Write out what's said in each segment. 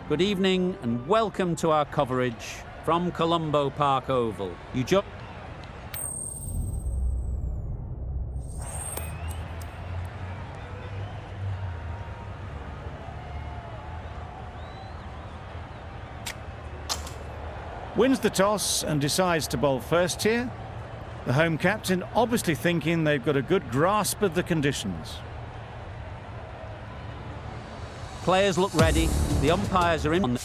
Good evening and welcome to our coverage from Colombo Park Oval. Wins the toss and decides to bowl first here. The home captain obviously thinking they've got a good grasp of the conditions. Players look ready. The umpires are in.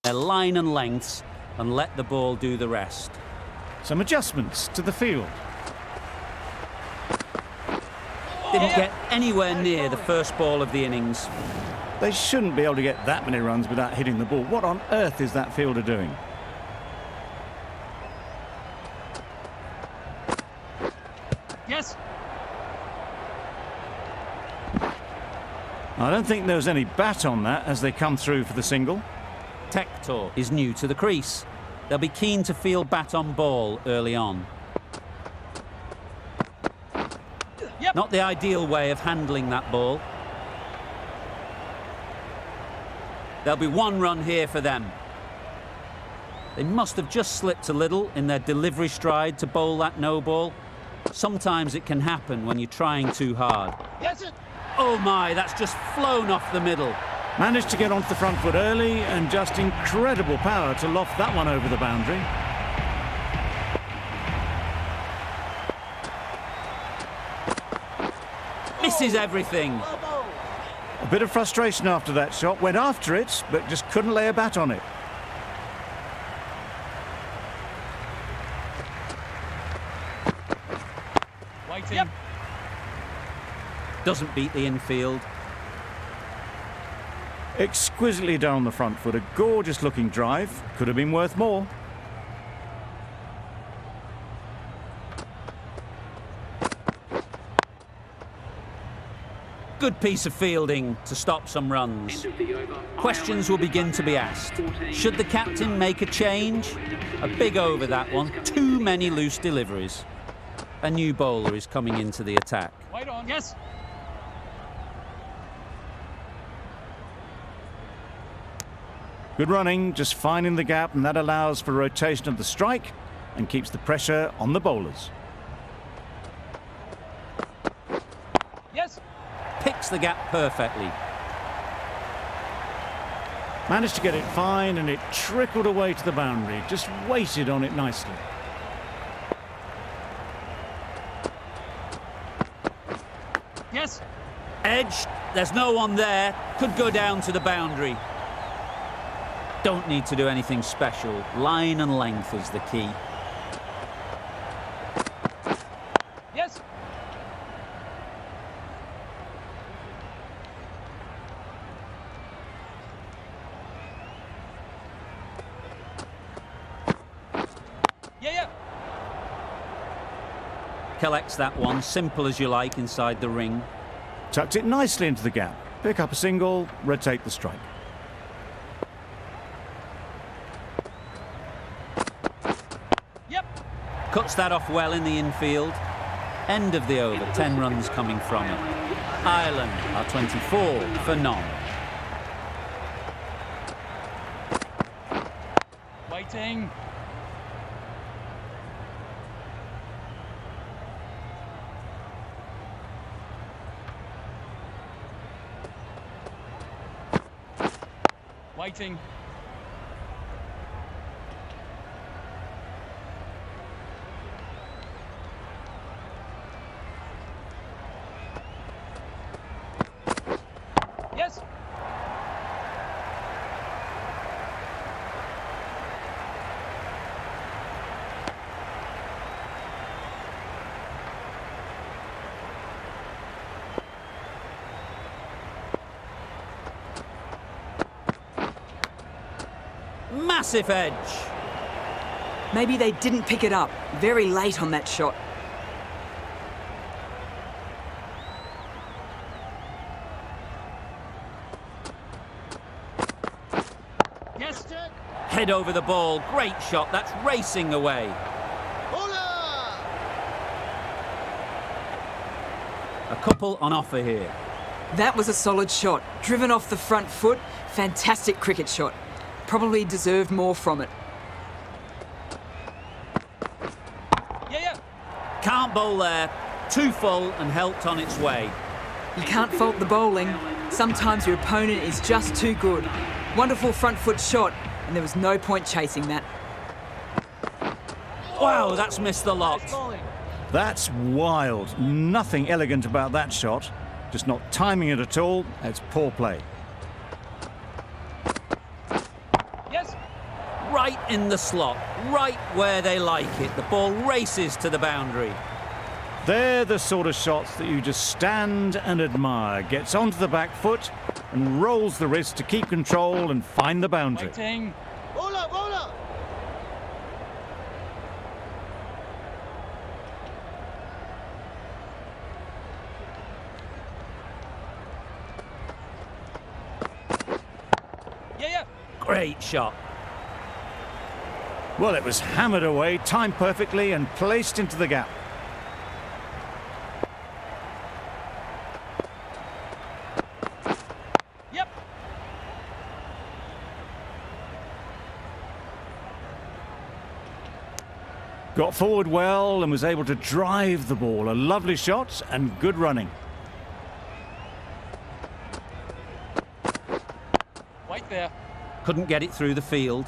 Their line and lengths and let the ball do the rest. Some adjustments to the field. Didn't get anywhere near the first ball of the innings. They shouldn't be able to get that many runs without hitting the ball. What on earth is that fielder doing? Yes. I don't think there was any bat on that as they come through for the single. Tector is new to the crease. They'll be keen to field bat on ball early on. Yep. Not the ideal way of handling that ball. There'll be one run here for them. They must have just slipped a little in their delivery stride to bowl that no ball. Sometimes it can happen when you're trying too hard. Yes, it. Oh my, that's just flown off the middle. Managed to get onto the front foot early and just incredible power to loft that one over the boundary. Misses everything. A bit of frustration after that shot. Went after it, but just couldn't lay a bat on it. Waiting. Yep. Doesn't beat the infield. Exquisitely down the front foot, a gorgeous looking drive. Could have been worth more. Good piece of fielding to stop some runs. Questions will begin to be asked. Should the captain make a change? A big over that one. Too many loose deliveries. A new bowler is coming into the attack. Wait on, yes. Good running, just finding the gap, and that allows for rotation of the strike and keeps the pressure on the bowlers. Yes. Picks the gap perfectly. Managed to get it fine and it trickled away to the boundary. Just waited on it nicely. Yes. Edge. There's no one there. Could go down to the boundary. Don't need to do anything special. Line and length is the key. Yes. Yeah. Collects that one, simple as you like, inside the ring. Tucked it nicely into the gap. Pick up a single, rotate the strike. Cuts that off well in the infield. End of the over, 10 runs coming from it. Ireland are 24 for none. Waiting. Waiting. Yes. Massive edge. Maybe they didn't pick it up. Very late on that shot. Yes. Head over the ball. Great shot. That's racing away. A couple on offer here. That was a solid shot. Driven off the front foot. Fantastic cricket shot. Probably deserved more from it. Yeah. Can't bowl there. Too full and helped on its way. You can't fault the bowling. Sometimes your opponent is just too good. Wonderful front foot shot, and there was no point chasing that. Wow, that's missed the lot. That's wild. Nothing elegant about that shot. Just not timing it at all. It's poor play. Yes. Right in the slot. Right where they like it. The ball races to the boundary. They're the sort of shots that you just stand and admire. Gets onto the back foot and rolls the wrist to keep control and find the boundary. Waiting. Yeah. Great shot. Well, it was hammered away, timed perfectly and placed into the gap. Yep. Got forward well and was able to drive the ball. A lovely shot and good running. Wait there. Couldn't get it through the field.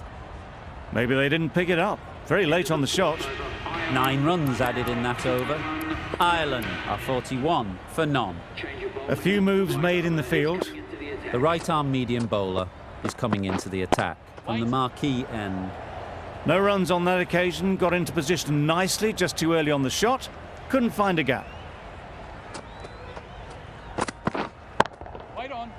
Maybe they didn't pick it up. Very late on the shot. 9 runs added in that over. Ireland are 41 for none. A few moves made in the field. The right-arm medium bowler is coming into the attack from the marquee end. No runs on that occasion. Got into position nicely, just too early on the shot. Couldn't find a gap. Wait on.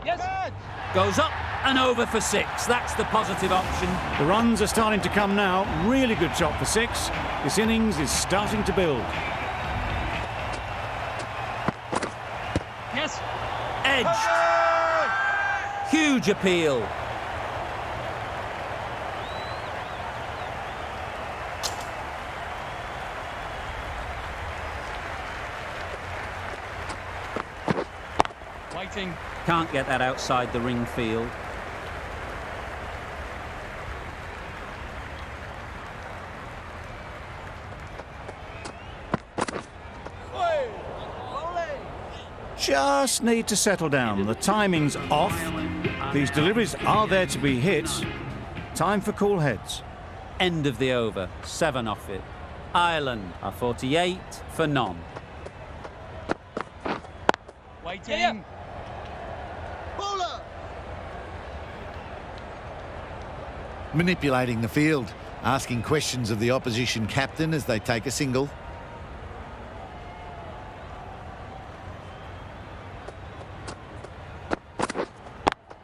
Yes. Goes up and over for 6. That's the positive option. The runs are starting to come now. Really good shot for 6. This innings is starting to build. Yes. Edged. Huge appeal. Waiting. Can't get that outside the ring field. Just need to settle down. The timing's off. These deliveries are there to be hit. Time for cool heads. End of the over. 7 off it. Ireland are 48 for none. Waiting. Yeah. Manipulating the field, asking questions of the opposition captain as they take a single.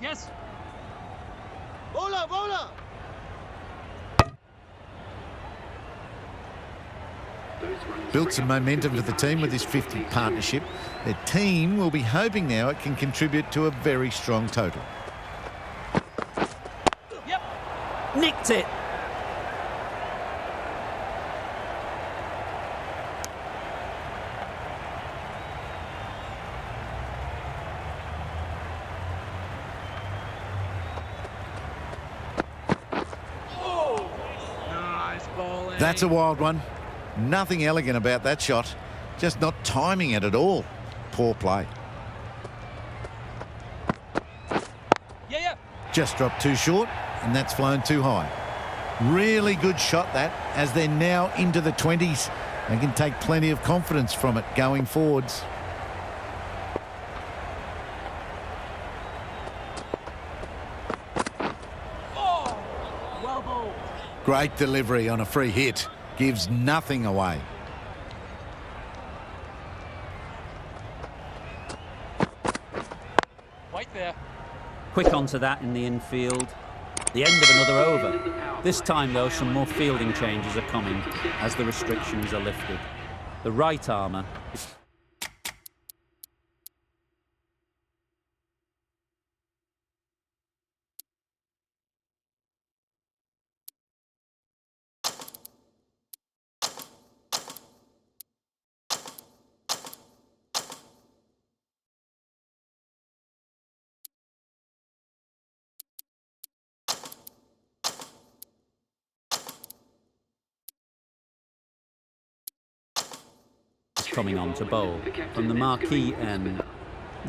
Yes. Built some momentum for the team with this 50th partnership. Their team will be hoping now it can contribute to a very strong total. Yep. Nicked it. Nice bowling. That's a wild one. Nothing elegant about that shot. Just not timing it at all. Poor play. Yeah. Just dropped too short, and that's flown too high. Really good shot that, as they're now into the 20s. They can take plenty of confidence from it going forwards. Oh, well bowled. Great delivery on a free hit. gives nothing away. Wait there. Quick onto that in the infield. The end of another over. This time, though, some more fielding changes are coming as the restrictions are lifted. The right armour is... coming on to bowl from the marquee end.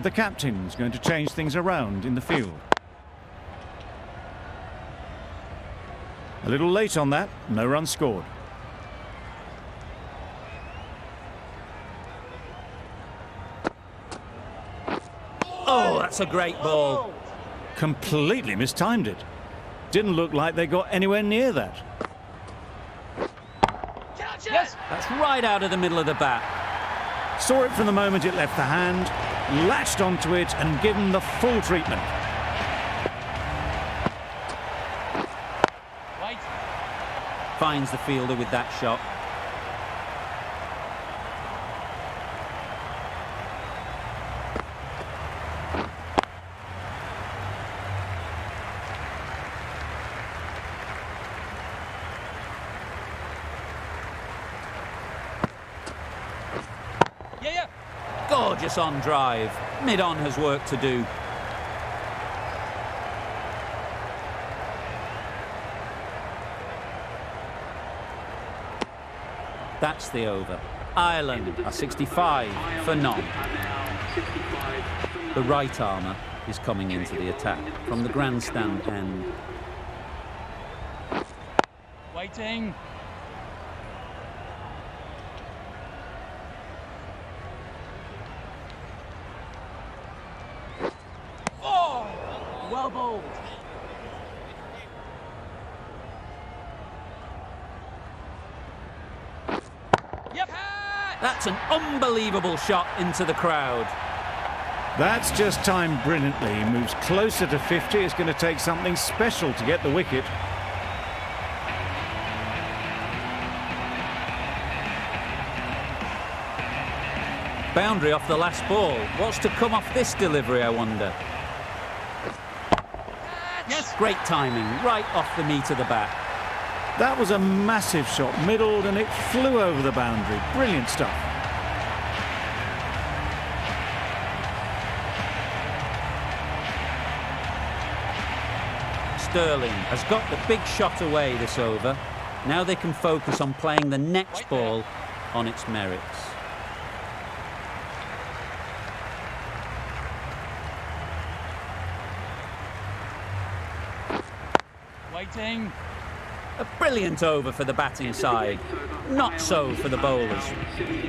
The captain's going to change things around in the field. A little late on that, no run scored. Oh, that's a great ball. Completely mistimed it. Didn't look like they got anywhere near that. Yes. That's right out of the middle of the bat. Saw it from the moment it left the hand, latched onto it and given the full treatment. Wait. Finds the fielder with that shot. Yeah. Gorgeous on drive. Mid-on has work to do. That's the over. Ireland are 65 for none. The right armour is coming into the attack from the grandstand end. Waiting. Oh, well bowled. Yep. That's an unbelievable shot into the crowd. That's just timed brilliantly. He moves closer to 50. It's going to take something special to get the wicket. Boundary off the last ball. What's to come off this delivery, I wonder? Yes. Great timing, right off the meat of the bat. That was a massive shot, middled, and it flew over the boundary. Brilliant stuff. Sterling has got the big shot away this over. Now they can focus on playing the next ball on its merits. Waiting. A brilliant over for the batting side. Not so for the bowlers.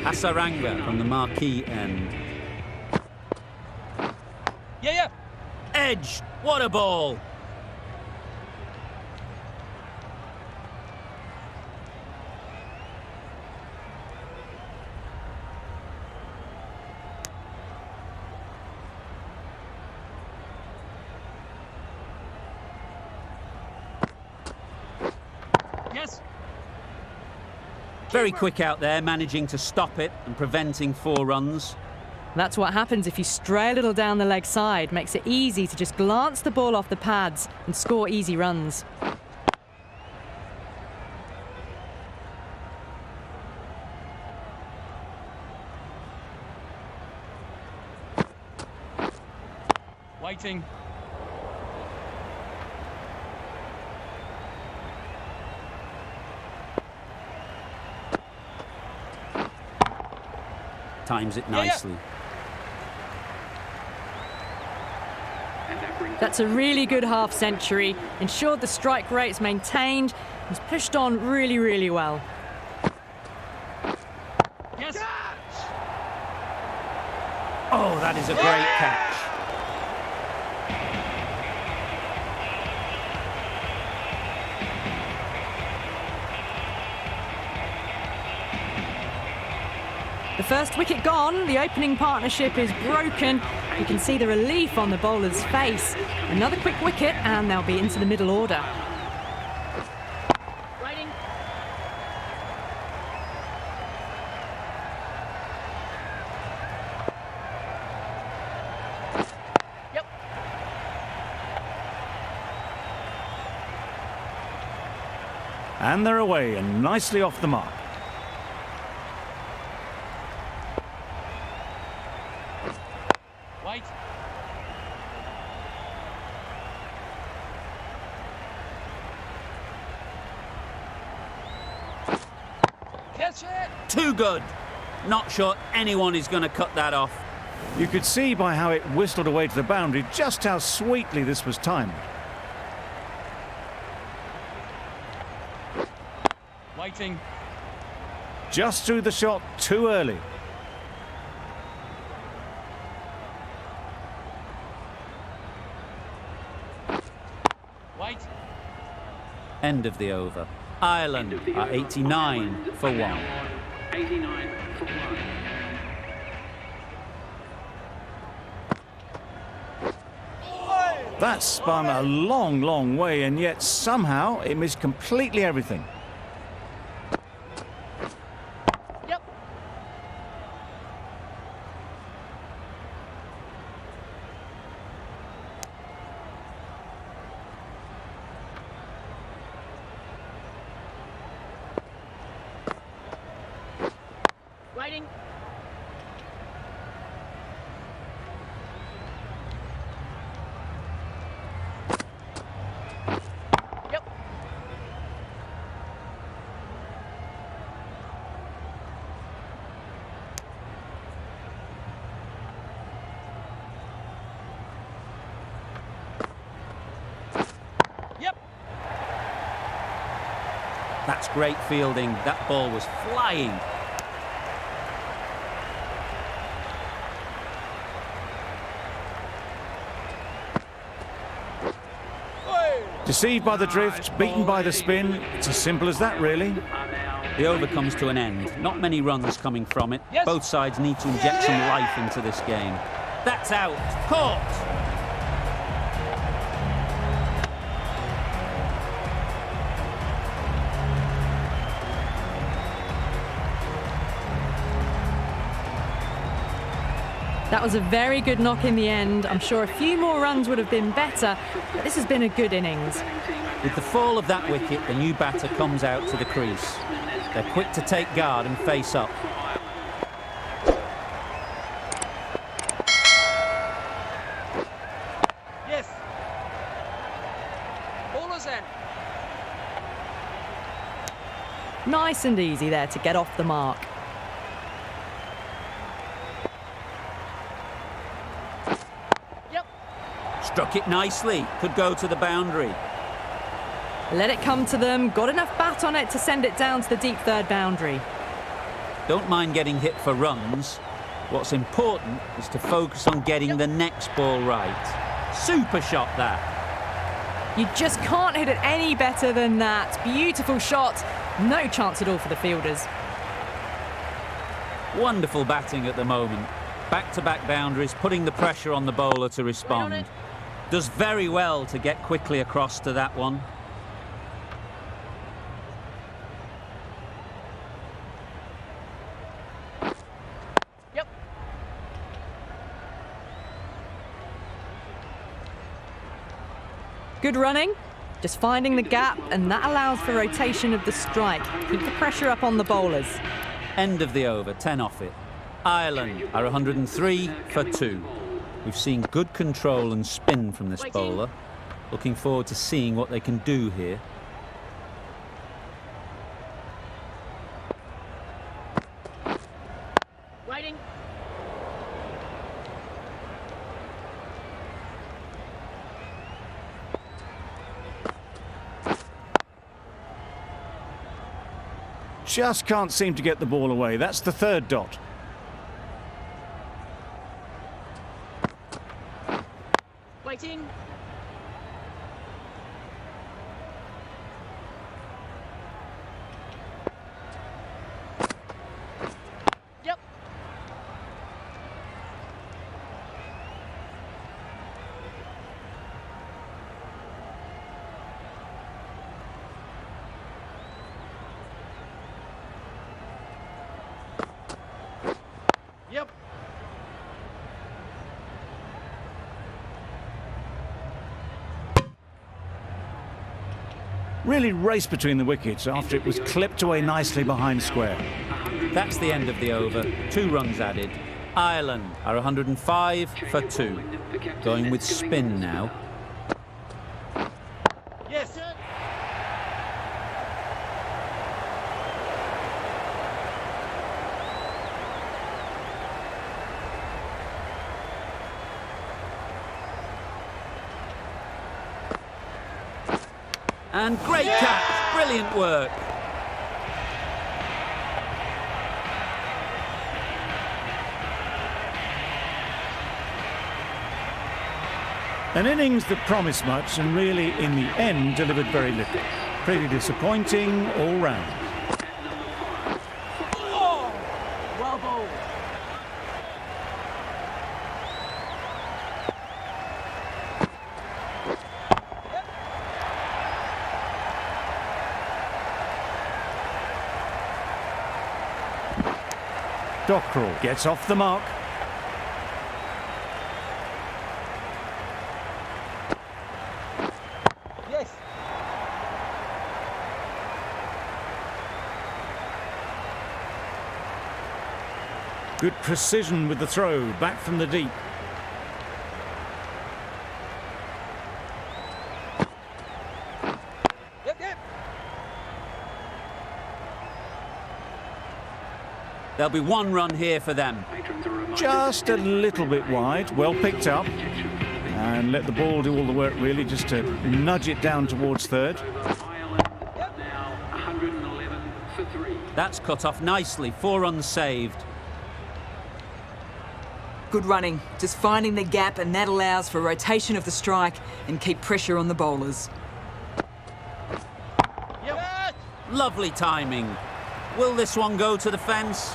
Hasaranga from the marquee end. Yeah. Edge, what a ball! Yes. Very quick out there, managing to stop it and preventing 4 runs. That's what happens if you stray a little down the leg side. Makes it easy to just glance the ball off the pads and score easy runs. Waiting. Times it nicely. That's a really good half century. Ensured the strike rate's maintained. Was pushed on really, really well. Yes. Oh, that is a great catch. first wicket gone. The opening partnership is broken. You can see the relief on the bowler's face. Another quick wicket and they'll be into the middle order. Waiting. Yep. And they're away and nicely off the mark. Wait. Catch it. Too good. Not sure anyone is going to cut that off. You could see by how it whistled away to the boundary just how sweetly this was timed. Waiting. Just threw the shot too early. Wait. End of the over. Ireland are 89 for 1. 89 for 1. That spun a long, long way, and yet somehow it missed completely everything. Yep. Waiting. Yep. Yep. That's great fielding. That ball was flying. Deceived by the drift, beaten by the spin. It's as simple as that, really. The over comes to an end. Not many runs coming from it. Yes. Both sides need to inject some life into this game. That's out. Caught. That was a very good knock in the end. I'm sure a few more runs would have been better, but this has been a good innings. With the fall of that wicket, the new batter comes out to the crease. They're quick to take guard and face up. Yes. Bowler's end. Nice and easy there to get off the mark. Yep. Struck it nicely. Could go to the boundary. Let it come to them. Got enough bat on it to send it down to the deep third boundary. Don't mind getting hit for runs. What's important is to focus on getting the next ball right. Super shot that. You just can't hit it any better than that. Beautiful shot. No chance at all for the fielders. Wonderful batting at the moment. Back-to-back boundaries, putting the pressure on the bowler to respond. Does very well to get quickly across to that one. Yep. Good running. Just finding the gap, and that allows for rotation of the strike. Keep the pressure up on the bowlers. End of the over, 10 off it. Ireland are 103 for 2. We've seen good control and spin from this bowler. Looking forward to seeing what they can do here. Waiting. Just can't seem to get the ball away. That's the third dot. Waiting. Yep. really raced between the wickets after it was clipped away nicely behind square. That's the end of the over. 2 runs added. Ireland are 105 for 2. Going with spin now. Yes. And great catch. Brilliant work. An innings that promised much and really, in the end, delivered very little. Pretty disappointing all round. Well bowled. Dockrell gets off the mark. Yes. Good precision with the throw, back from the deep. Yep. There'll be 1 run here for them. Just a little bit wide, well picked up. And let the ball do all the work really, just to nudge it down towards third. Ireland now 111 for 3. That's cut off nicely. 4 runs saved. Good running, just finding the gap, and that allows for rotation of the strike and keep pressure on the bowlers. Yep. Lovely timing. Will this one go to the fence?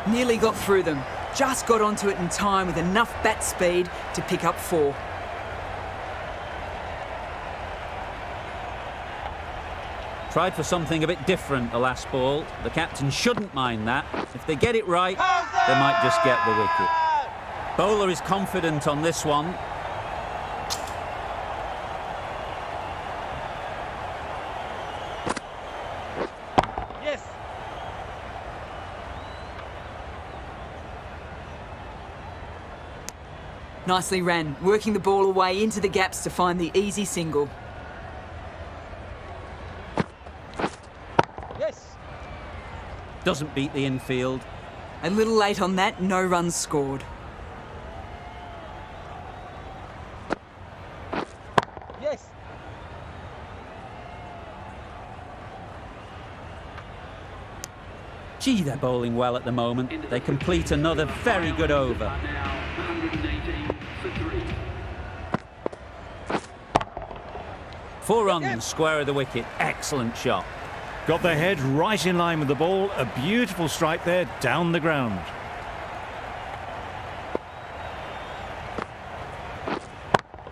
Nearly got through them, just got onto it in time with enough bat speed to pick up 4. Tried for something a bit different the last ball. The captain shouldn't mind that. If they get it right, they might just get the wicket. Bowler is confident on this one. Yes. Nicely ran, working the ball away into the gaps to find the easy single. Yes. Doesn't beat the infield. A little late on that, no runs scored. Yes. Gee, they're bowling well at the moment. They complete another very good over. Now 118 for 3. 4 runs, square of the wicket. Excellent shot. Got their head right in line with the ball. A beautiful strike there, down the ground.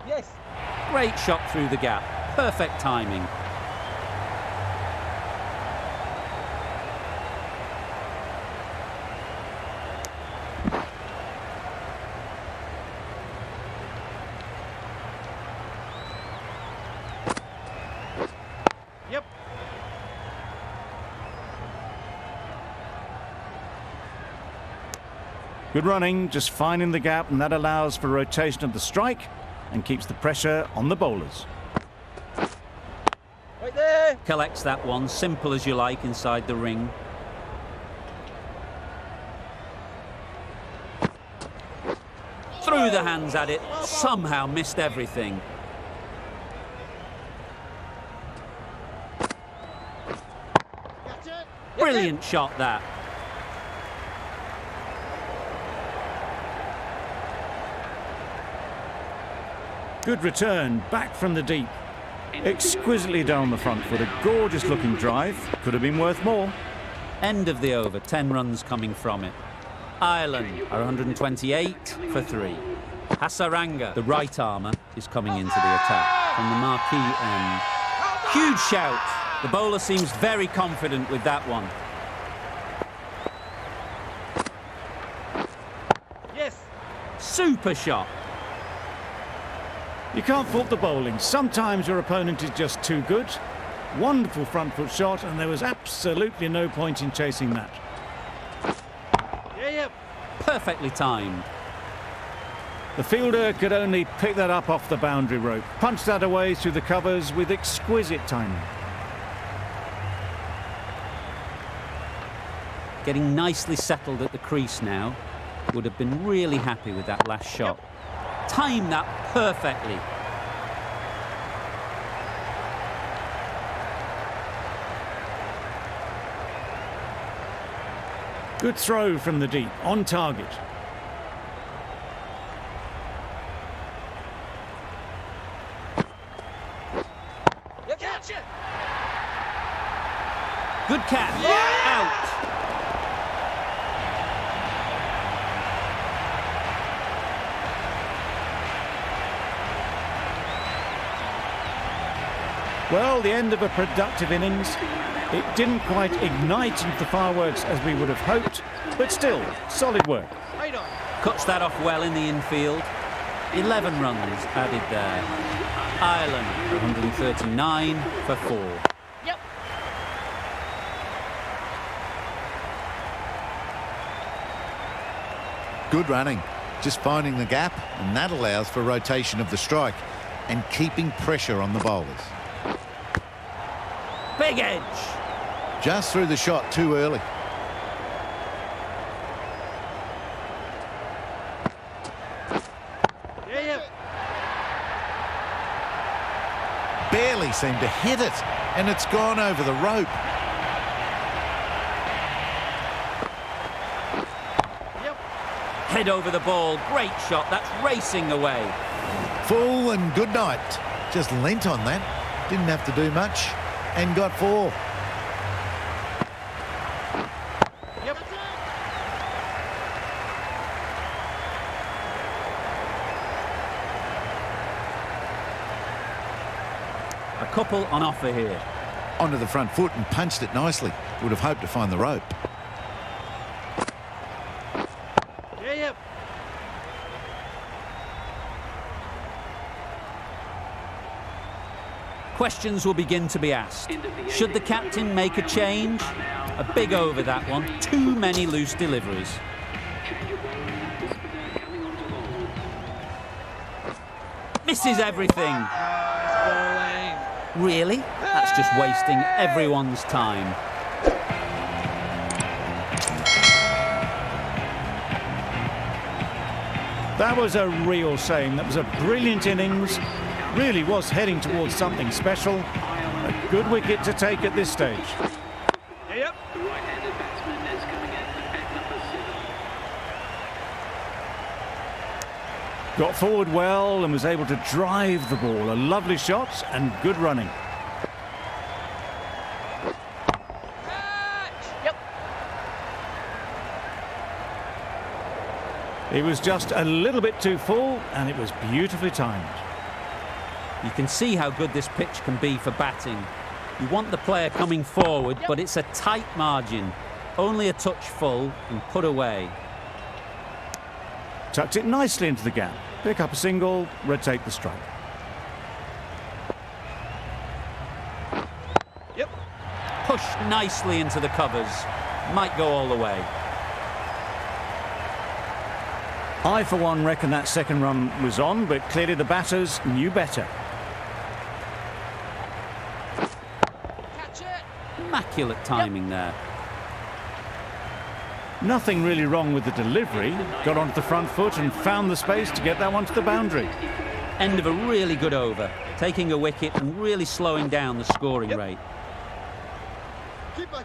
Yes. Great shot through the gap. Perfect timing. Yep. Good running, just finding the gap, and that allows for rotation of the strike and keeps the pressure on the bowlers. Right there. Collects that one, simple as you like, inside the ring. Through the hands at it, somehow missed everything. Gotcha. Brilliant shot that. Good return, back from the deep. Exquisitely down the front foot, a gorgeous looking drive. Could have been worth more. End of the over, 10 runs coming from it. Ireland are 128 for 3. Hasaranga, the right armour, is coming into the attack from the marquee end. Huge shout. The bowler seems very confident with that one. Yes. Super shot. You can't fault the bowling. Sometimes your opponent is just too good, Wonderful front foot shot, and there was absolutely no point in chasing that. Yeah. Perfectly timed. The fielder could only pick that up off the boundary rope, punch that away through the covers with exquisite timing. Getting nicely settled at the crease now. Would have been really happy with that last shot. Timed that perfectly. Good throw from the deep, on target. Catch it. Good catch. Out. Well, the end of a productive innings. It didn't quite ignite into the fireworks as we would have hoped, but still, solid work. Right on. Cuts that off well in the infield. 11 runs added there. Ireland 139 for 4. Yep. Good running, just finding the gap, and that allows for rotation of the strike and keeping pressure on the bowlers. Big edge. Just threw the shot too early. Yeah. Barely seemed to hit it, and it's gone over the rope. Yep. Head over the ball. Great shot. That's racing away. Full and good night. Just lent on that. Didn't have to do much, and got 4. Yep. A couple on offer here. Onto the front foot and punched it nicely. Would have hoped to find the rope. Yeah. Questions will begin to be asked. Should the captain make a change? A big over that one. Too many loose deliveries. Misses everything. Bowling. Really? That's just wasting everyone's time. That was a real shame. That was a brilliant innings. Really was heading towards something special. A good wicket to take at this stage. Yep. The right-handed batsman is coming in at number 7. Got forward well and was able to drive the ball. A lovely shot and good running. Yep. It was just a little bit too full, and it was beautifully timed. You can see how good this pitch can be for batting. You want the player coming forward, but it's a tight margin. Only a touch full and put away. Tucked it nicely into the gap. Pick up a single, rotate the strike. Yep. Pushed nicely into the covers. Might go all the way. I, for one, reckon that second run was on, but clearly the batters knew better. Catch it. Immaculate timing there. Nothing really wrong with the delivery. Got onto the front foot and found the space to get that one to the boundary. End of a really good over. Taking a wicket and really slowing down the scoring rate. Keeper.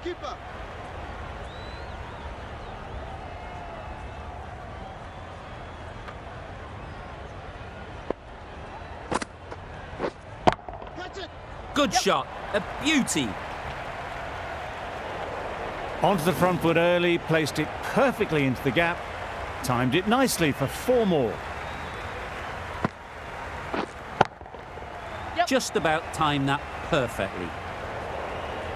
Catch it. Good shot. A beauty. Onto the front foot early, placed it perfectly into the gap. Timed it nicely for 4 more. Just about timed that perfectly.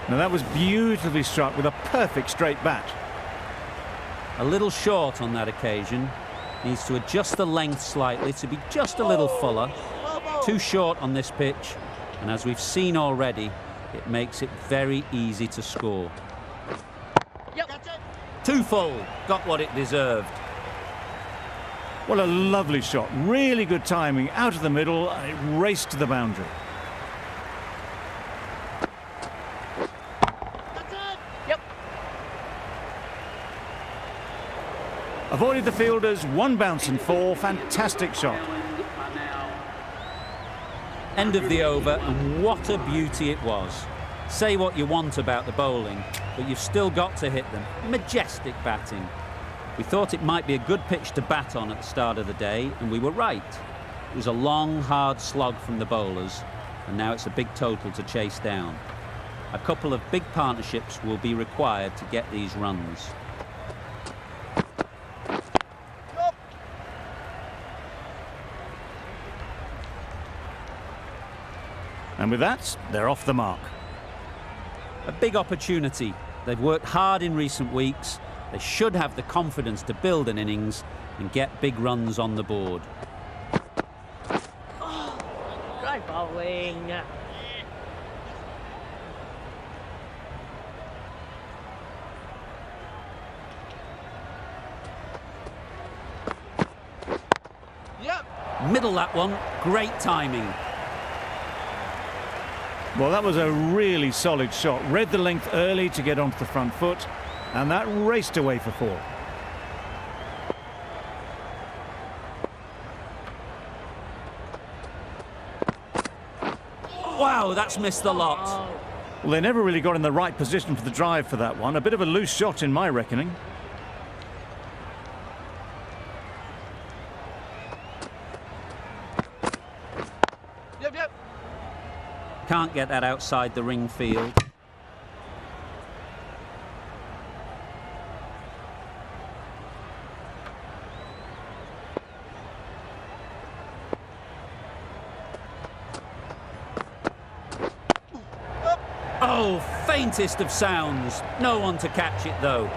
Now that was beautifully struck with a perfect straight bat. A little short on that occasion. Needs to adjust the length slightly to be just a little fuller. Too short on this pitch. And as we've seen already, It makes it very easy to score. Yep. Catch it. Too full, got what it deserved. Well, a lovely shot. Really good timing. Out of the middle, and it raced to the boundary. That's it. Yep. Avoided the fielders, one bounce and four. Fantastic shot. End of the over, and what a beauty it was. Say what you want about the bowling, but you've still got to hit them. Majestic batting. We thought it might be a good pitch to bat on at the start of the day, and we were right. It was a long, hard slog from the bowlers, and now it's a big total to chase down. A couple of big partnerships will be required to get these runs. And with that, they're off the mark. A big opportunity. They've worked hard in recent weeks. They should have the confidence to build an innings and get big runs on the board. Great bowling. Yep. Middle that one, great timing. Well, that was a really solid shot. Read the length early to get onto the front foot, and that raced away for four. Wow, that's missed the lot. Well, they never really got in the right position for the drive for that one. A bit of a loose shot in my reckoning. Yep, yep. Can't get that outside the ring field. Oh, faintest of sounds. No one to catch it, though.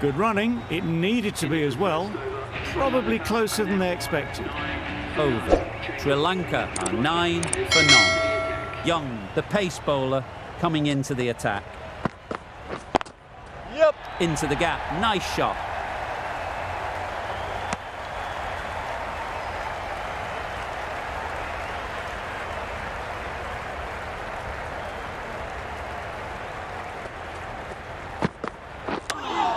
Good running. It needed to be as well. Probably closer than they expected. Over. Sri Lanka are 9 for none. Young, the pace bowler, coming into the attack. Yep. Into the gap. Nice shot.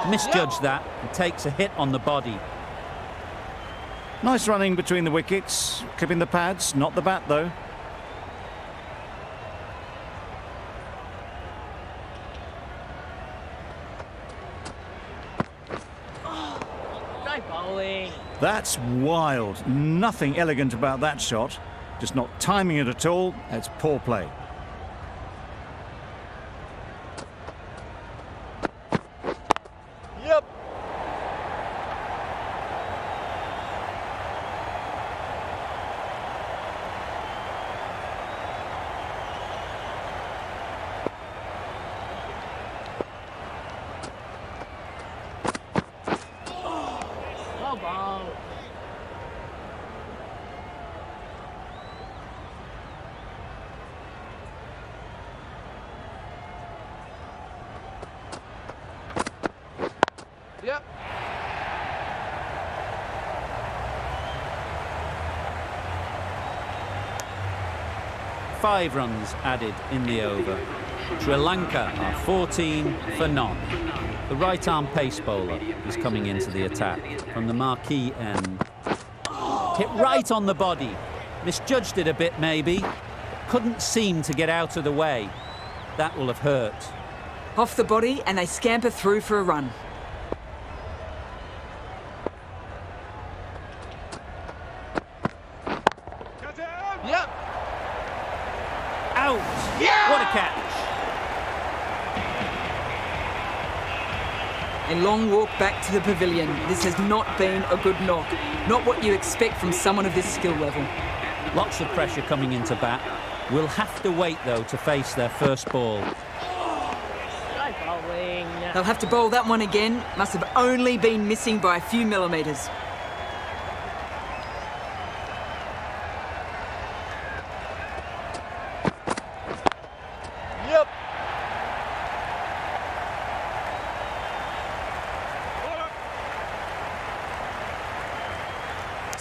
Misjudged that and takes a hit on the body. Nice running between the wickets. Clipping the pads, not the bat though. Great bowling. That's wild. Nothing elegant about that shot. Just not timing it at all. It's poor play. Yep. Well bowled. Yep. Five runs added in the over. Sri Lanka are 14 for none. The right-arm pace bowler is coming into the attack from the marquee end. Hit right on the body. Misjudged it a bit, maybe. Couldn't seem to get out of the way. That will have hurt. Off the body, and they scamper through for a run. Yep. Out! Yeah! What a catch! A long walk back to the pavilion. This has not been a good knock. Not what you expect from someone of this skill level. Lots of pressure coming into bat. Will have to wait, though, to face their first ball. Great bowling. They'll have to bowl that one again. Must have only been missing by a few millimetres.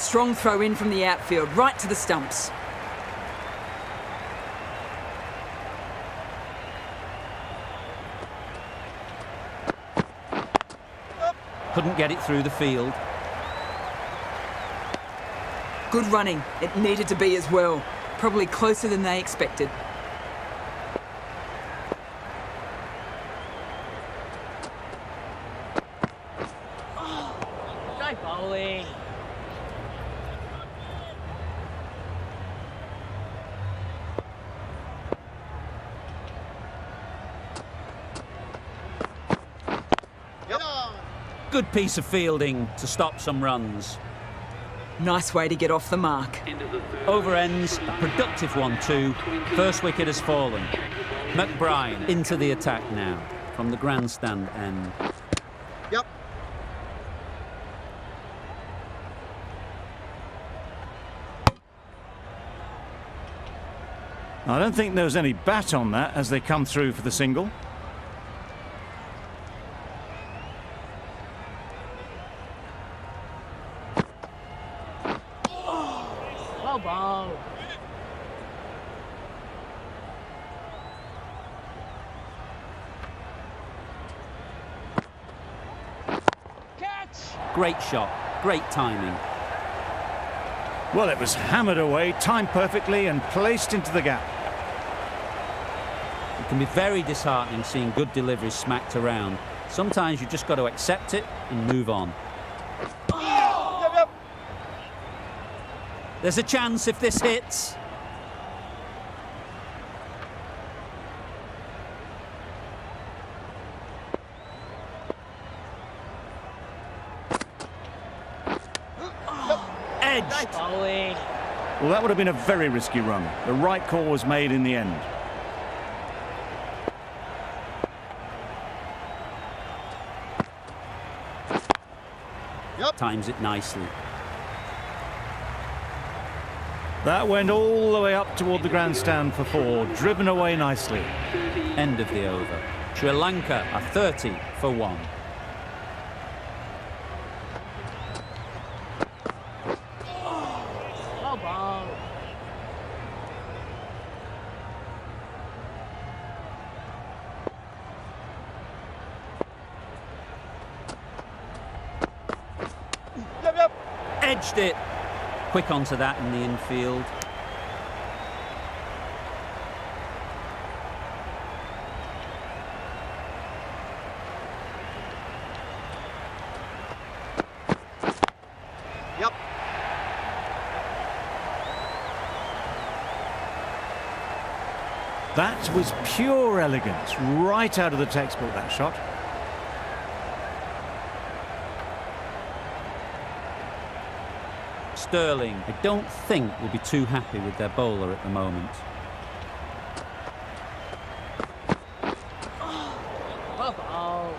strong throw in from the outfield, right to the stumps. Couldn't get it through the field. Good running. It needed to be as well. Probably closer than they expected. Try bowling. Good piece of fielding to stop some runs. Nice way to get off the mark. Over ends, a productive one too. First wicket has fallen. McBride into the attack now from the grandstand end. Yep. I don't think there was any bat on that as they come through for the single. Well bowled. Catch! Great shot, great timing. Well, it was hammered away, timed perfectly and placed into the gap. It can be very disheartening seeing good deliveries smacked around. Sometimes you just got to accept it and move on. There's a chance if this hits. Edged. Try bowling. Well, that would have been a very risky run. The right call was made in the end. Times it nicely. That went all the way up toward the grandstand for 4, driven away nicely. End of the over. Sri Lanka are 30 for 1. Well bowled. Edged it. Quick onto that in the infield. Yep. That was pure elegance, right out of the textbook, that shot. Sterling, I don't think, will be too happy with their bowler at the moment. Well bowled.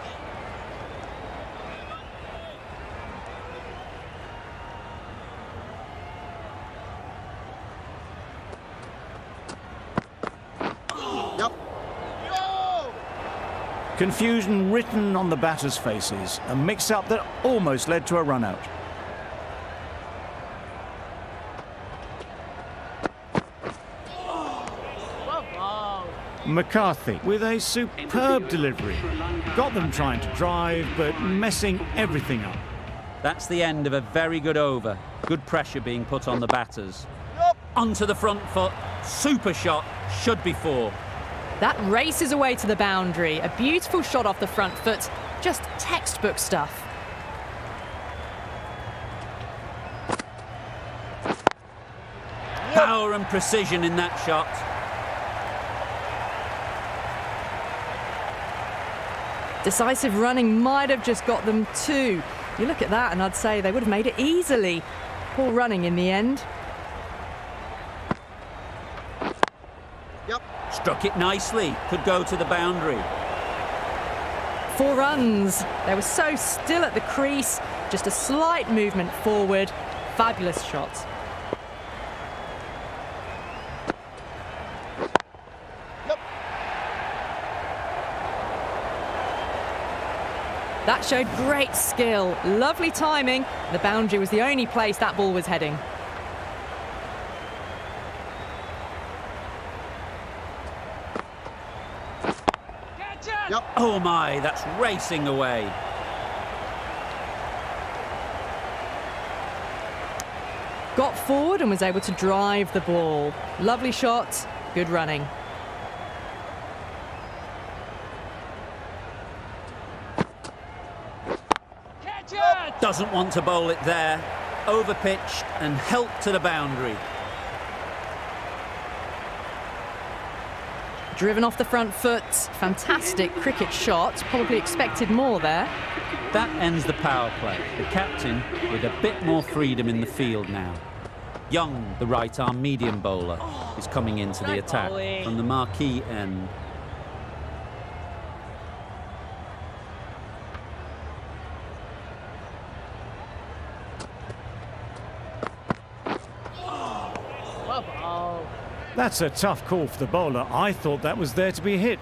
Yep. Confusion written on the batters' faces, a mix-up that almost led to a run-out. McCarthy with a superb delivery. Got them trying to drive, but messing everything up. That's the end of a very good over. Good pressure being put on the batters. Onto the front foot. Super shot. Should be 4. That races away to the boundary. A beautiful shot off the front foot. Just textbook stuff. Power and precision in that shot. Decisive running might have just got them 2. You look at that and I'd say they would have made it easily. Poor running in the end. Yep. Struck it nicely. Could go to the boundary. 4 runs. They were so still at the crease. Just a slight movement forward. Fabulous shots. That showed great skill, lovely timing. The boundary was the only place that ball was heading. Yep. Oh my, that's racing away. Got forward and was able to drive the ball. Lovely shot, good running. Doesn't want to bowl it there. Overpitched and helped to the boundary. Driven off the front foot, fantastic cricket shot. Probably expected more there. That ends the power play. The captain with a bit more freedom in the field now. Young, the right-arm medium bowler, is coming into the attack from the marquee end. Well bowled. That's a tough call for the bowler. I thought that was there to be hit.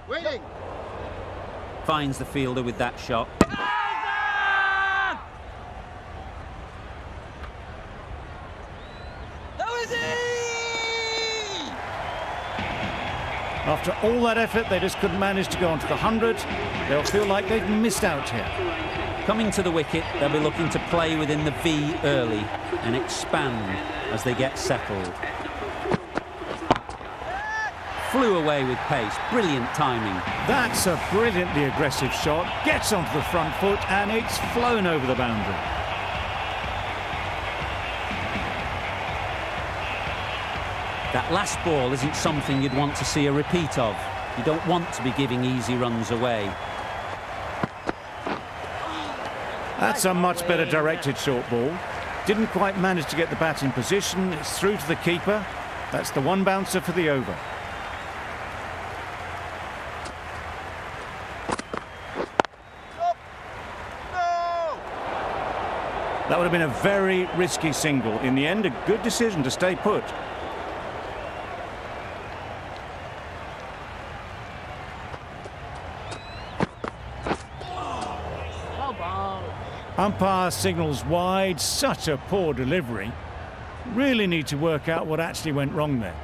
Waiting. Finds the fielder with that shot. After all that effort, they just couldn't manage to go onto the 100. They'll feel like they've missed out here. Coming to the wicket, they'll be looking to play within the V early and expand as they get settled. Flew away with pace, brilliant timing. That's a brilliantly aggressive shot. Gets onto the front foot and it's flown over the boundary. That last ball isn't something you'd want to see a repeat of. You don't want to be giving easy runs away. That's a much better directed short ball. Didn't quite manage to get the bat in position. It's through to the keeper. That's the one bouncer for the over. That would have been a very risky single. In the end, a good decision to stay put. Well bowled. Umpire signals wide. Such a poor delivery. Really need to work out what actually went wrong there.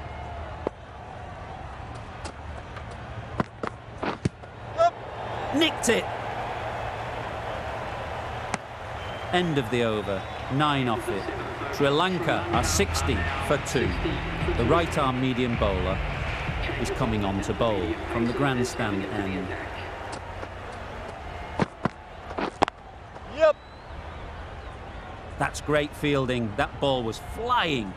Nicked it! End of the over, 9 off it. Sri Lanka are 60 for 2. The right-arm medium bowler is coming on to bowl from the grandstand end. Yep. That's great fielding. That ball was flying.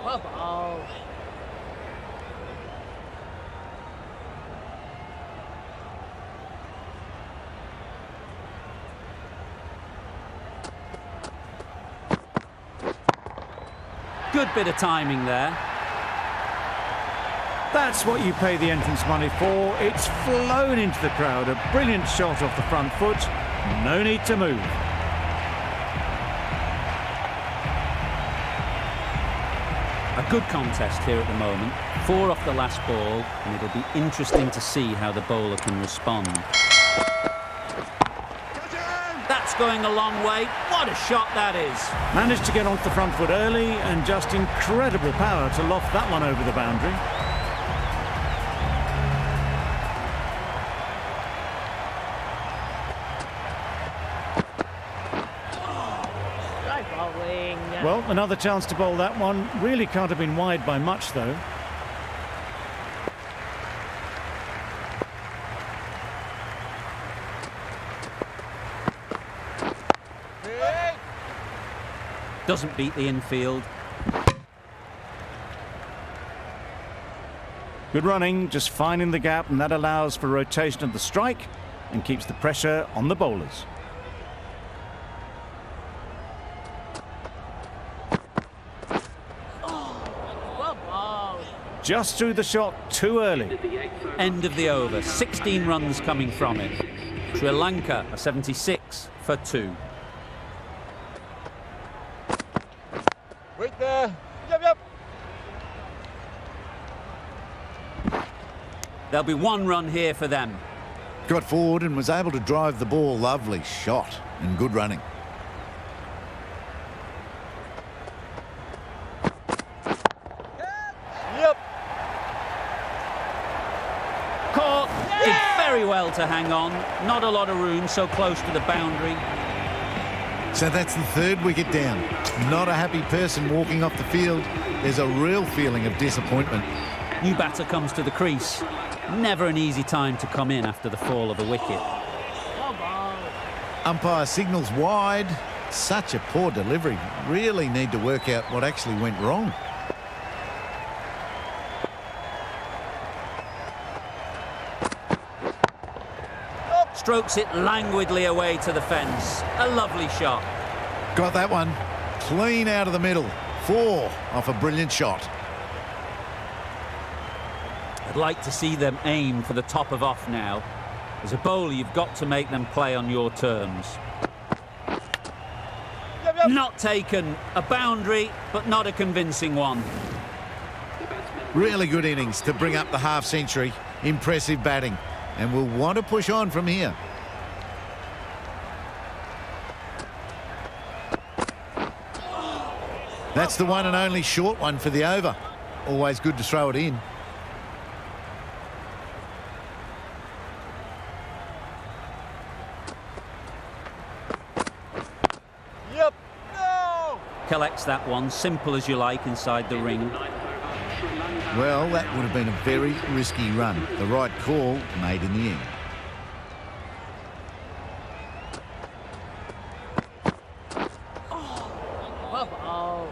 Well bowled. Good bit of timing there. That's what you pay the entrance money for. It's flown into the crowd. A brilliant shot off the front foot. No need to move. A good contest here at the moment. 4 off the last ball, and it'll be interesting to see how the bowler can respond. That's going a long way. What a shot that is. Managed to get onto the front foot early and just incredible power to loft that one over the boundary. Right bowling. Well, another chance to bowl that one. Really can't have been wide by much, though. Doesn't beat the infield. Good running, just finding the gap, and that allows for rotation of the strike and keeps the pressure on the bowlers. Well Just threw the shot too early. End of the over. 16 runs coming from it. Sri Lanka a 76 for 2. Wait there. Yep. There'll be 1 run here for them. Got forward and was able to drive the ball. Lovely shot and good running. Yep. Caught. Did very well to hang on. Not a lot of room, so close to the boundary. So that's the 3rd wicket down. Not a happy person walking off the field. There's a real feeling of disappointment. New batter comes to the crease. Never an easy time to come in after the fall of a wicket. Well ball. Umpire signals wide. Such a poor delivery. Really need to work out what actually went wrong. Strokes it languidly away to the fence. A lovely shot. Got that one. Clean out of the middle. 4 off a brilliant shot. I'd like to see them aim for the top of off now. As a bowler, you've got to make them play on your terms. Not taken. A boundary, but not a convincing one. Really good innings to bring up the half century. Impressive batting. And we'll want to push on from here. That's the one and only short one for the over. Always good to throw it in. Yep. No. Collects that one, simple as you like, inside the ring. Well, that would have been a very risky run. The right call made in the end. Well ball.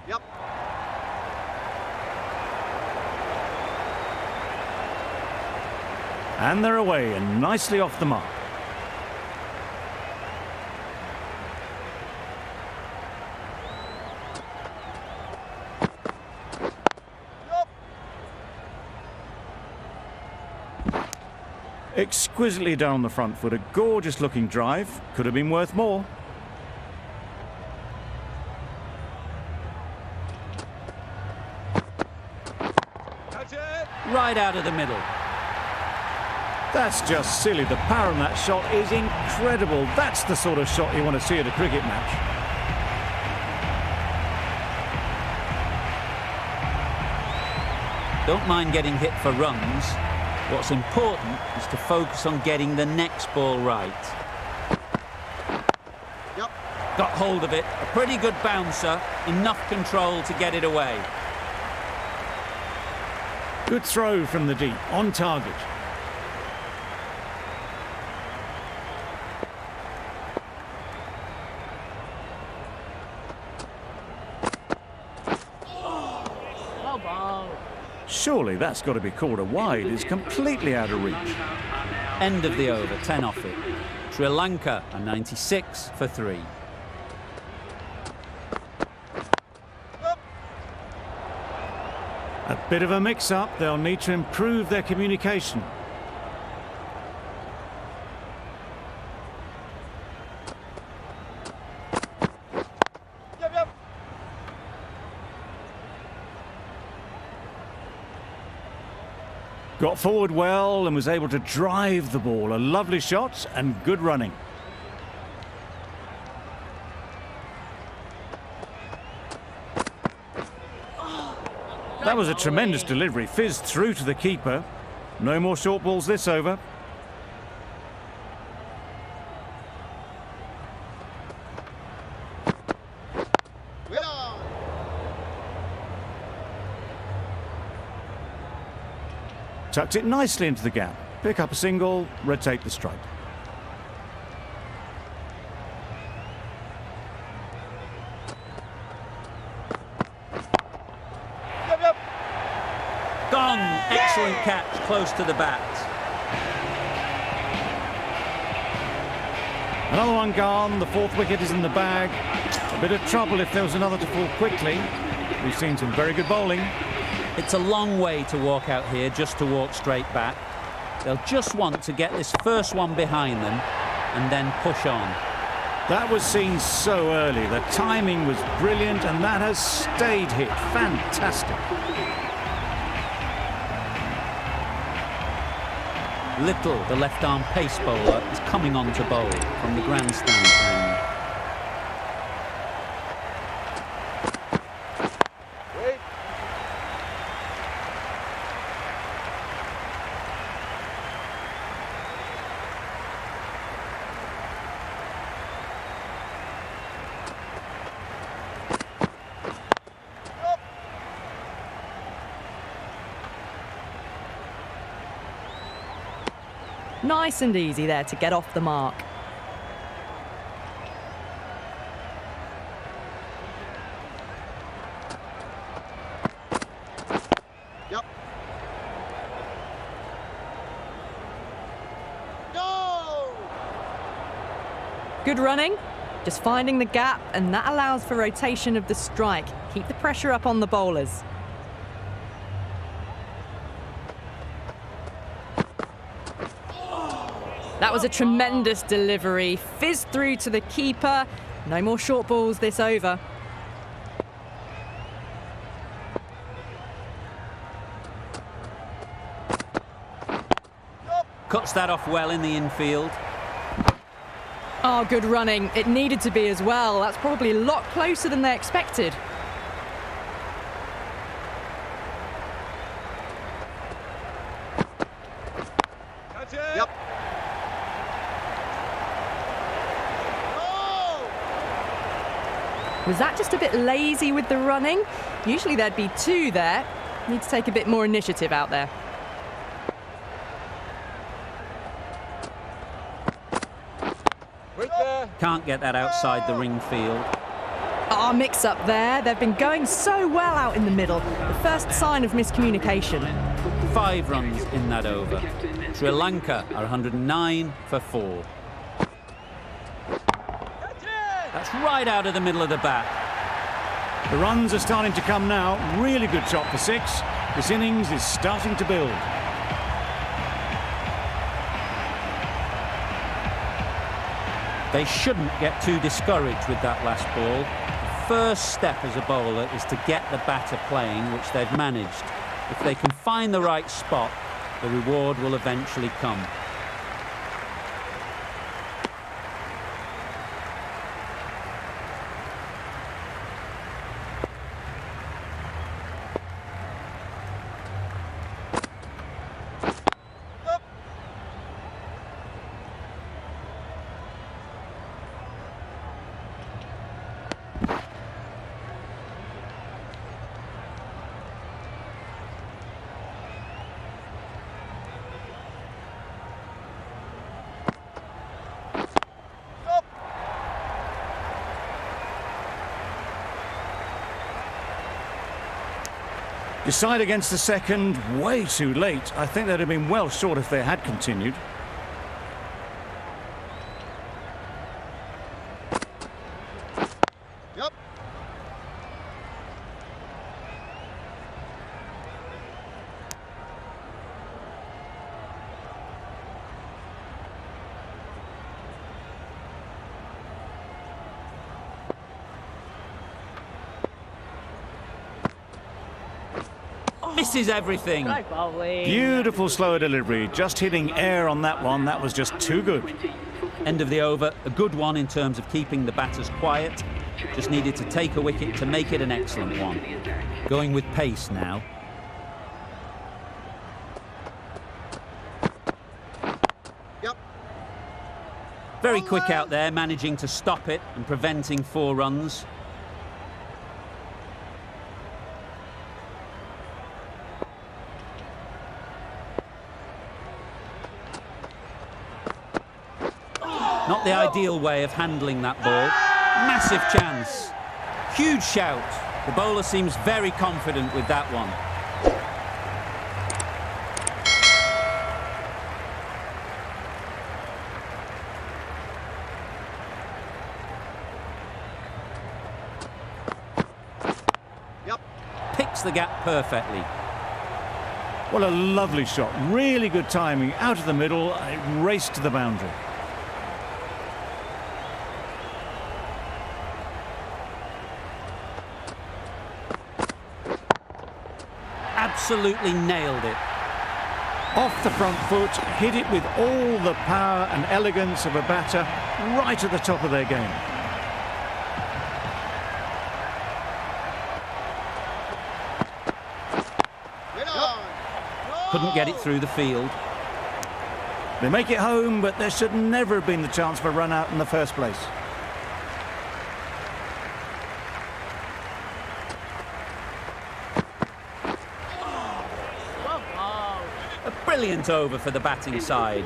Yep. And they're away and nicely off the mark. Exquisitely down the front foot, a gorgeous looking drive. Could have been worth more. That's it. Right out of the middle. That's just silly. The power on that shot is incredible. That's the sort of shot you want to see at a cricket match. Don't mind getting hit for runs. What's important is to focus on getting the next ball right. Yep. Got hold of it. A pretty good bouncer. Enough control to get it away. Good throw from the deep, on target. Well ball. Surely that's got to be called a wide. It's completely out of reach. End of the over, 10 off it. Sri Lanka a 96 for 3. A bit of a mix-up. They'll need to improve their communication. Yep. Got forward well and was able to drive the ball. A lovely shot and good running. That was a tremendous delivery. Fizzed through to the keeper. No more short balls this over. Tucked it nicely into the gap. Pick up a single, rotate the strike. Gone. Excellent catch, close to the bat. Another one gone. The fourth wicket is in the bag. A bit of trouble if there was another to fall quickly. We've seen some very good bowling. It's a long way to walk out here just to walk straight back. They'll just want to get this first one behind them and then push on. That was seen so early. The timing was brilliant, and that has stayed hit. Fantastic. Little, the left-arm pace bowler, is coming on to bowl from the grandstand end. Wait. Nice and easy there to get off the mark. Yep. Go! Good running, just finding the gap, and that allows for rotation of the strike. Keep the pressure up on the bowlers. That was a tremendous delivery. Fizzed through to the keeper. No more short balls this over. Cuts that off well in the infield. Oh, good running. It needed to be as well. That's probably a lot closer than they expected. Catch it! Yep. Was that just a bit lazy with the running? Usually there'd be two there. Need to take a bit more initiative out there. Wait there. Can't get that outside the ring field. Ah, mix up there. They've been going so well out in the middle. The first sign of miscommunication. 5 runs in that over. Sri Lanka are 109 for 4. That's right out of the middle of the bat. The runs are starting to come now. Really good shot for 6. This innings is starting to build. They shouldn't get too discouraged with that last ball. The first step as a bowler is to get the batter playing, which they've managed. If they can find the right spot, the reward will eventually come. Decide against the second, way too late. I think they'd have been well short if they had continued. Yep. Misses everything. Great bowling. Beautiful slower delivery. Just hitting air on that one. That was just too good. End of the over, a good one in terms of keeping the batters quiet. Just needed to take a wicket to make it an excellent one. Going with pace now. Yep. Very quick out there, managing to stop it and preventing 4 runs. Not the ideal way of handling that ball. Massive chance. Huge shout. The bowler seems very confident with that one. fits the gap perfectly. What a lovely shot. Really good timing. Out of the middle, and it raced to the boundary. Absolutely nailed it. Off the front foot, hit it with all the power and elegance of a batter, right at the top of their game. Couldn't get it through the field. They make it home, but there should never have been the chance for a run out in the first place. Well bowled. A brilliant over for the batting side.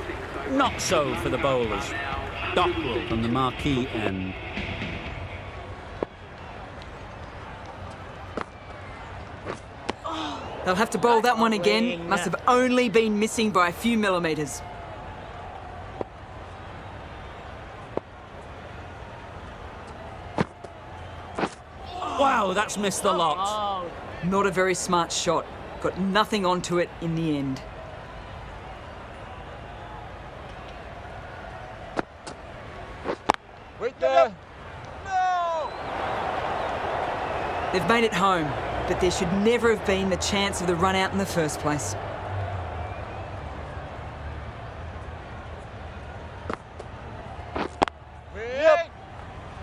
Not so for the bowlers. Dockrell from the marquee end. They'll have to bowl that one again. Must have only been missing by a few millimetres. Wow, that's missed the lot. Bowled. Not a very smart shot. Got nothing onto it in the end. Wait there. No! They've made it home, but there should never have been the chance of the run out in the first place. Yep.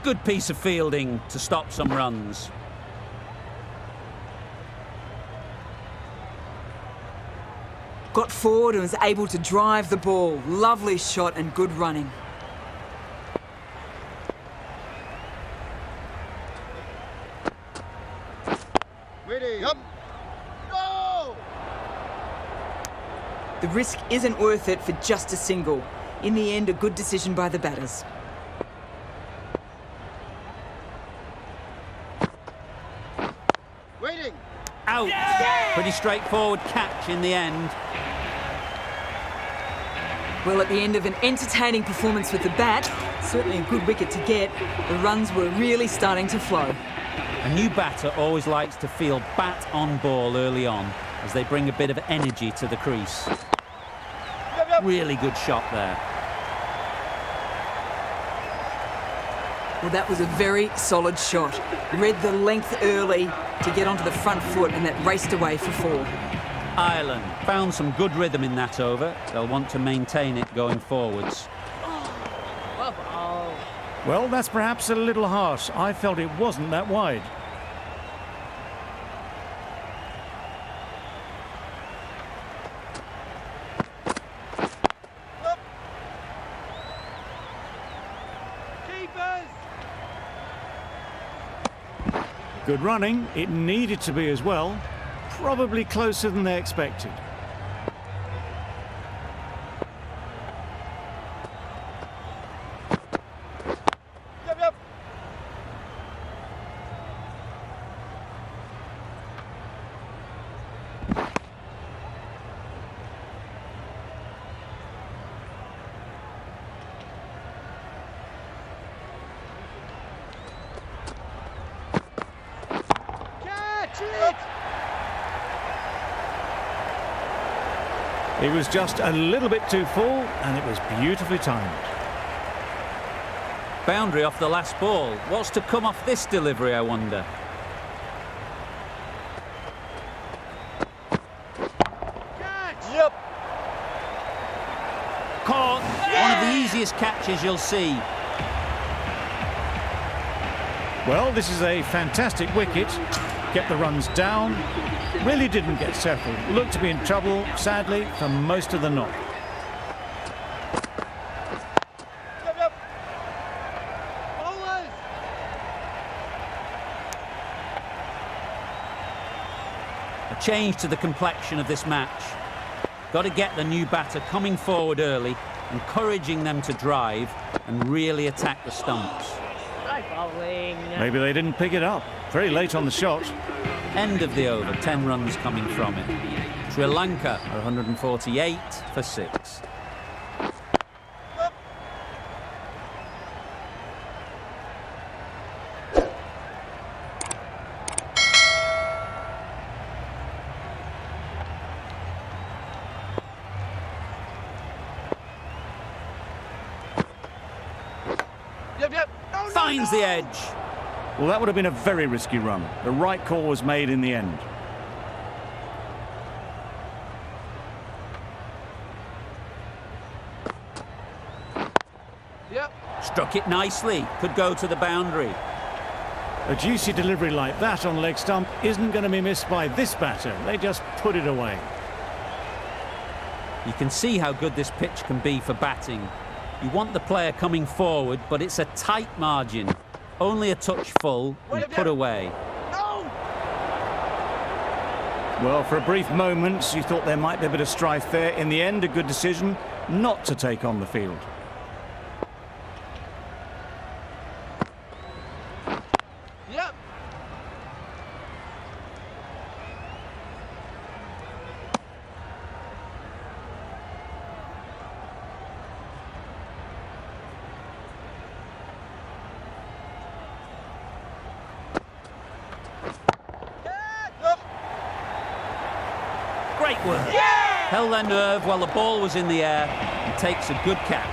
Good piece of fielding to stop some runs. Got forward and was able to drive the ball. Lovely shot and good running. Waiting. Yep. No! The risk isn't worth it for just a single. In the end, a good decision by the batters. Waiting. Out. Pretty straightforward catch in the end. Well, at the end of an entertaining performance with the bat, certainly a good wicket to get, the runs were really starting to flow. A new batter always likes to feel bat on ball early on as they bring a bit of energy to the crease. Really good shot there. Well, that was a very solid shot. Read the length early to get onto the front foot, and that raced away for 4. Ireland found some good rhythm in that over. They'll want to maintain it going forwards. Well bowled. Well, that's perhaps a little harsh. I felt it wasn't that wide. Keepers. Good running. It needed to be as well. Probably closer than they expected. Yep. Catch it! It was just a little bit too full, and it was beautifully timed. Boundary off the last ball. What's to come off this delivery, I wonder? Catch! Yep. Caught. One of the easiest catches you'll see. Well, this is a fantastic wicket. Kept the runs down. Really didn't get settled. Looked to be in trouble, sadly, for most of the knock. Yep. Bowlers. A change to the complexion of this match. Got to get the new batter coming forward early, encouraging them to drive and really attack the stumps. Right bowling. Maybe they didn't pick it up. Very late on the shot. End of the over, 10 runs coming from it. Sri Lanka are 148 for 6. Finds the edge. Well, that would have been a very risky run. The right call was made in the end. Yep. Struck it nicely. Could go to the boundary. A juicy delivery like that on leg stump isn't going to be missed by this batter. They just put it away. You can see how good this pitch can be for batting. You want the player coming forward, but it's a tight margin. Only a touch full and put away. No! Well, for a brief moment, you thought there might be a bit of strife there. In the end, a good decision not to take on the field. Yep. Great work. Held their nerve while the ball was in the air and takes a good catch.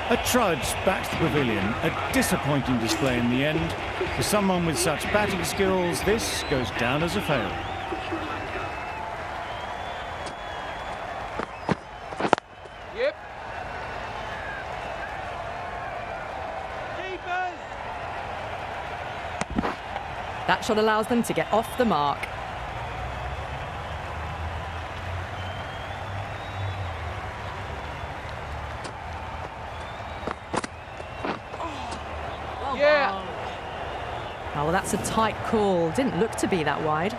A trudge back to the pavilion. A disappointing display in the end. For someone with such batting skills, this goes down as a fail. Yep. Keepers! That shot allows them to get off the mark. Yeah. Oh, well, that's a tight call. Didn't look to be that wide.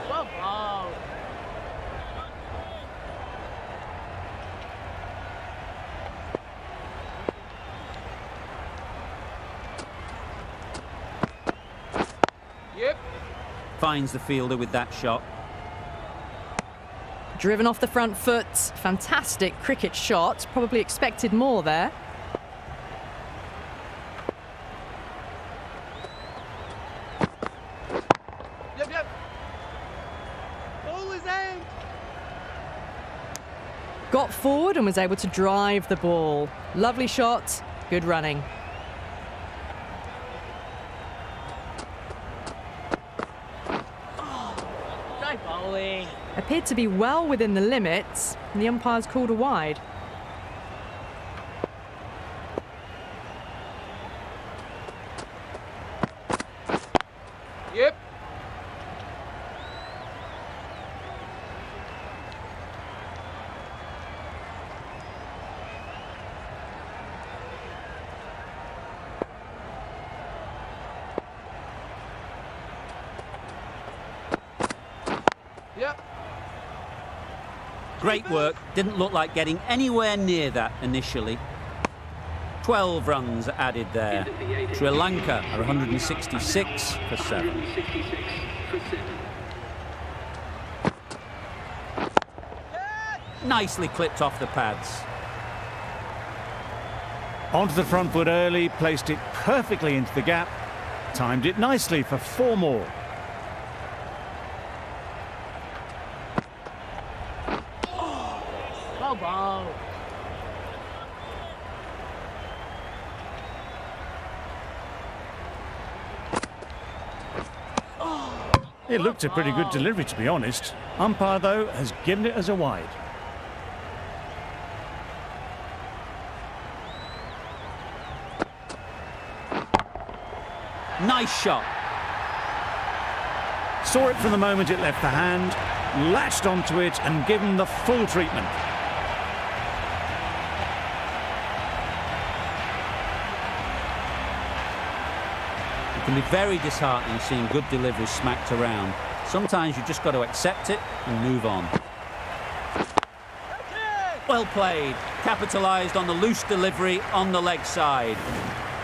Well ball. Yep. Finds the fielder with that shot. Driven off the front foot. Fantastic cricket shot. Probably expected more there. Yep, yep. Ball is aimed. Got forward and was able to drive the ball. Lovely shot. Good running. Try bowling. Appeared to be well within the limits, and the umpires called a wide. Yep. Yep. Great work. Didn't look like getting anywhere near that initially. 12 runs added there. Sri Lanka are 166 for 7. Nicely clipped off the pads. Onto the front foot early, placed it perfectly into the gap. Timed it nicely for 4 more. Well ball. It looked a pretty good delivery, to be honest. Umpire, though, has given it as a wide. Nice shot. Saw it from the moment it left the hand, latched onto it and given the full treatment. It can be very disheartening seeing good deliveries smacked around. Sometimes you just got to accept it and move on. Well played. Capitalised on the loose delivery on the leg side.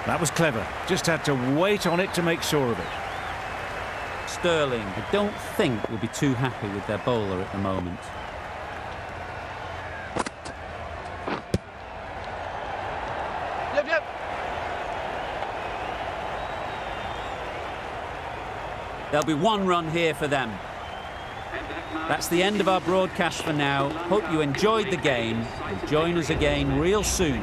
That was clever. Just had to wait on it to make sure of it. Sterling, I don't think, will be too happy with their bowler at the moment. Yep, yep. There'll be 1 run here for them. That's the end of our broadcast for now. Hope you enjoyed the game and join us again real soon.